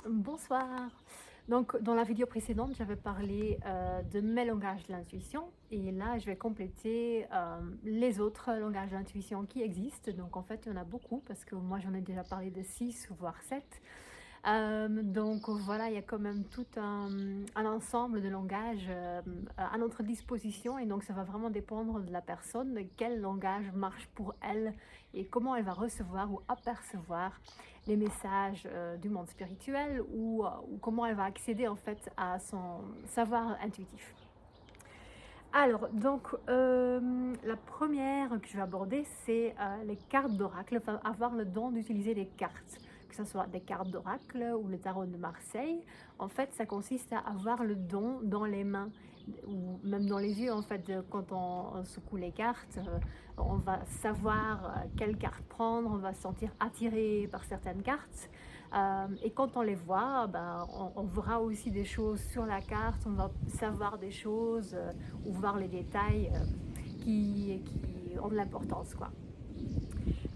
Bonsoir. Donc, dans la vidéo précédente, j'avais parlé de mes langages de l'intuition et là, je vais compléter les autres langages d'intuition qui existent. Donc, en fait, il y en a beaucoup parce que moi, j'en ai déjà parlé de 6 voire 7. Donc, voilà, il y a quand même tout un ensemble de langages à notre disposition et donc ça va vraiment dépendre de la personne, de quel langage marche pour elle et comment elle va recevoir ou apercevoir les messages du monde spirituel ou comment elle va accéder en fait à son savoir intuitif. Alors, donc, la première que je vais aborder, c'est les cartes d'oracle, enfin, avoir le don d'utiliser des cartes, que ce soit des cartes d'oracle ou le tarot de Marseille. En fait, ça consiste à avoir le don dans les mains ou même dans les yeux. En fait, quand on secoue les cartes, on va savoir quelle carte prendre, on va se sentir attiré par certaines cartes. Et quand on les voit, ben, on verra aussi des choses sur la carte, on va savoir des choses ou voir les détails qui ont de l'importance, quoi.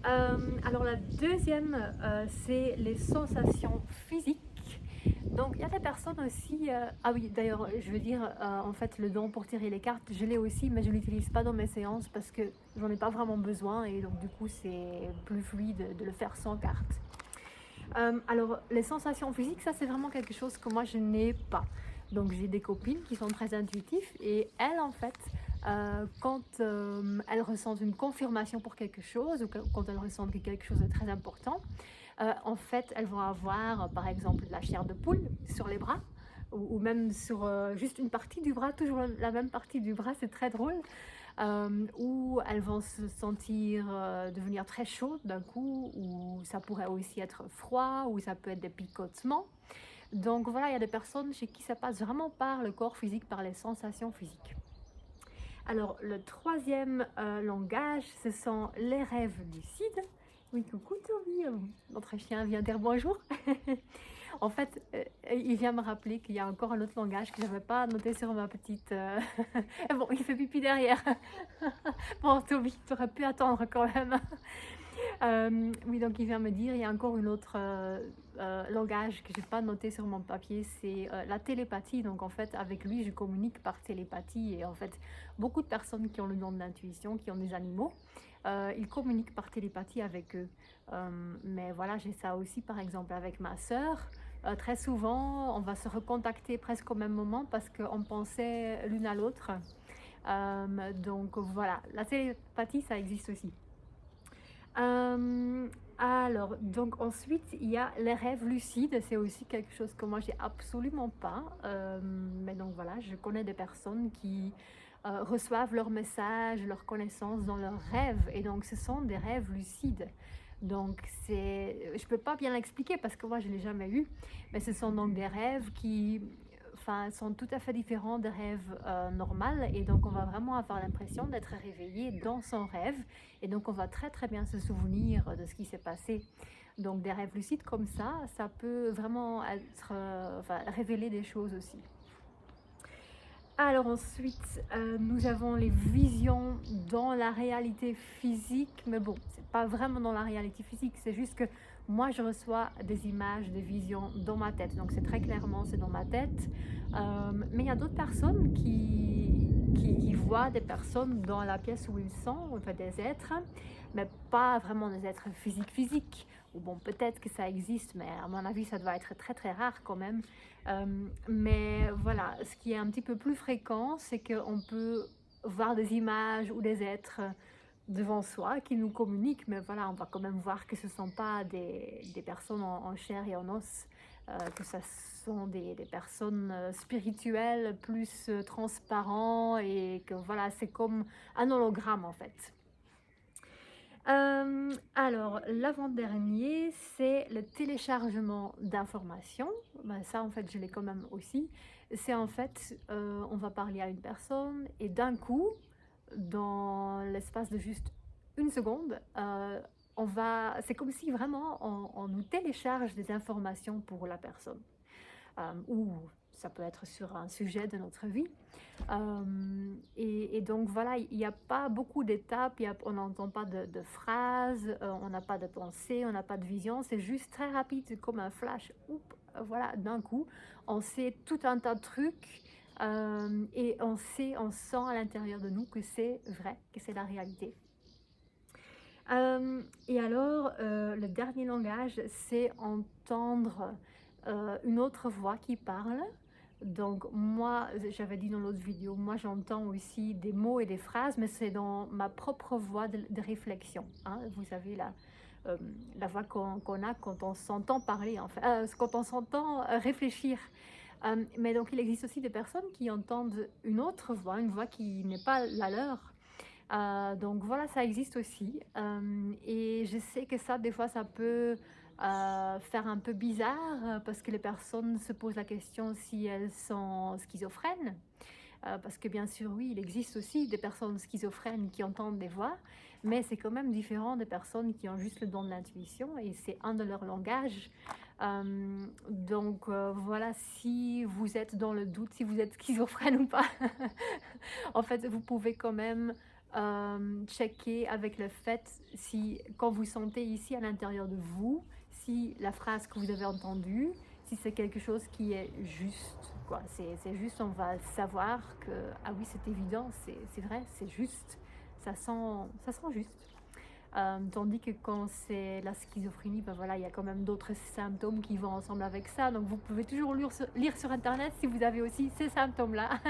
Alors la deuxième, c'est les sensations physiques. Donc il y a des personnes aussi, ah oui d'ailleurs je veux dire, en fait le don pour tirer les cartes, je l'ai aussi mais je ne l'utilise pas dans mes séances parce que j'en ai pas vraiment besoin et donc du coup c'est plus fluide de le faire sans carte. Alors, les sensations physiques, ça c'est vraiment quelque chose que moi je n'ai pas. Donc j'ai des copines qui sont très intuitives et elles en fait, quand elles ressentent une confirmation pour quelque chose ou quand elles ressentent quelque chose de très important, en fait elles vont avoir par exemple de la chair de poule sur les bras ou même sur juste une partie du bras, toujours la même partie du bras, c'est très drôle. Où elles vont se sentir, devenir très chaudes d'un coup, ou ça pourrait aussi être froid, ou ça peut être des picotements. Donc voilà, il y a des personnes chez qui ça passe vraiment par le corps physique, par les sensations physiques. Alors le troisième langage, ce sont les rêves lucides. Oui, coucou Toby, notre chien vient dire bonjour. En fait, il vient me rappeler qu'il y a encore un autre langage que j'avais pas noté sur ma petite... Bon, il fait pipi derrière. Bon, Toby, tu aurais pu attendre quand même. Oui, donc il vient me dire, il y a encore une autre langage que j'ai pas noté sur mon papier, c'est la télépathie. Donc en fait, avec lui, je communique par télépathie. Et en fait, beaucoup de personnes qui ont le don de l'intuition, qui ont des animaux, ils communiquent par télépathie avec eux. Mais voilà, j'ai ça aussi, par exemple, avec ma sœur. Très souvent, on va se recontacter presque au même moment parce qu'on pensait l'une à l'autre. Donc voilà, la télépathie, ça existe aussi. Alors, donc ensuite, il y a les rêves lucides. C'est aussi quelque chose que moi, j'ai absolument pas. Mais donc voilà, je connais des personnes qui reçoivent leurs messages, leurs connaissances dans leurs rêves. Et donc, ce sont des rêves lucides. Donc, je peux pas bien l'expliquer parce que moi, je l'ai jamais eu. Mais ce sont donc des rêves qui, enfin, sont tout à fait différents des rêves normaux. Et donc, on va vraiment avoir l'impression d'être réveillé dans son rêve. Et donc, on va très très bien se souvenir de ce qui s'est passé. Donc, des rêves lucides comme ça peut vraiment être, enfin, révéler des choses aussi. Alors ensuite, nous avons les visions dans la réalité physique, mais bon, c'est pas vraiment dans la réalité physique, c'est juste que moi je reçois des images, des visions dans ma tête, donc c'est très clairement c'est dans ma tête. Mais il y a d'autres personnes qui voient des personnes dans la pièce où ils sont, enfin des êtres, mais pas vraiment des êtres physiques. Ou bon, peut-être que ça existe, mais à mon avis, ça doit être très très rare quand même. Mais voilà, ce qui est un petit peu plus fréquent, c'est qu'on peut voir des images ou des êtres devant soi qui nous communiquent, mais voilà, on va quand même voir que ce ne sont pas des personnes en chair et en os, que ce sont des personnes spirituelles, plus transparents, et que voilà, c'est comme un hologramme en fait. Alors, l'avant-dernier, c'est le téléchargement d'informations. Ben, ça, en fait, je l'ai quand même aussi. C'est en fait, on va parler à une personne et d'un coup, dans l'espace de juste une seconde, c'est comme si vraiment on nous télécharge des informations pour la personne. ou ça peut être sur un sujet de notre vie. Et donc voilà, il n'y a pas beaucoup d'étapes, on n'entend pas de phrases, on n'a pas de pensée, on n'a pas de vision, c'est juste très rapide, c'est comme un flash. Oup, voilà, d'un coup, on sait tout un tas de trucs et on sent à l'intérieur de nous que c'est vrai, que c'est la réalité. Et alors, le dernier langage, c'est entendre une autre voix qui parle. Donc moi, j'avais dit dans l'autre vidéo, moi j'entends aussi des mots et des phrases, mais c'est dans ma propre voix de réflexion, hein. Vous savez, la voix qu'on a quand on s'entend parler, enfin, quand on s'entend réfléchir. Mais donc il existe aussi des personnes qui entendent une autre voix, une voix qui n'est pas la leur. Donc voilà, ça existe aussi. Et je sais que ça, des fois, ça peut faire un peu bizarre parce que les personnes se posent la question si elles sont schizophrènes. Parce que bien sûr, oui, il existe aussi des personnes schizophrènes qui entendent des voix, mais c'est quand même différent des personnes qui ont juste le don de l'intuition et c'est un de leurs langages. Donc voilà, si vous êtes dans le doute, si vous êtes schizophrène ou pas, en fait, vous pouvez quand même checker avec le fait si, quand vous sentez ici à l'intérieur de vous, si la phrase que vous avez entendue, si c'est quelque chose qui est juste, quoi. C'est juste, on va savoir que, ah oui, c'est évident, c'est vrai, c'est juste, ça sent juste. Tandis que quand c'est la schizophrénie, ben voilà, il y a quand même d'autres symptômes qui vont ensemble avec ça. Donc vous pouvez toujours lire sur internet si vous avez aussi ces symptômes-là.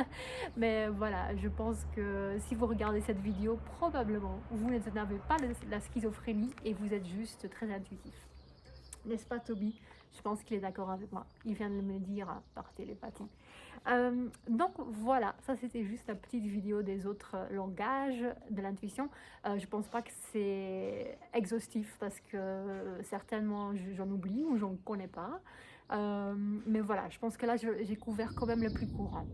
Mais voilà, je pense que si vous regardez cette vidéo, probablement vous n'avez pas la schizophrénie et vous êtes juste très intuitif. N'est-ce pas, Toby? Je pense qu'il est d'accord avec moi. Il vient de me le dire par télépathie. Donc voilà, ça c'était juste la petite vidéo des autres langages de l'intuition. Je pense pas que c'est exhaustif parce que certainement j'en oublie ou j'en connais pas. Mais voilà, je pense que là j'ai couvert quand même le plus courant.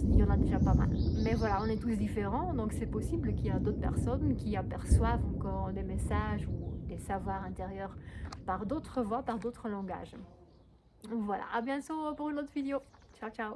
Il y en a déjà pas mal. Mais voilà, on est tous différents, donc c'est possible qu'il y a d'autres personnes qui aperçoivent encore des messages ou des savoirs intérieurs par d'autres voix, par d'autres langages. Voilà, à bientôt pour une autre vidéo. Ciao, ciao.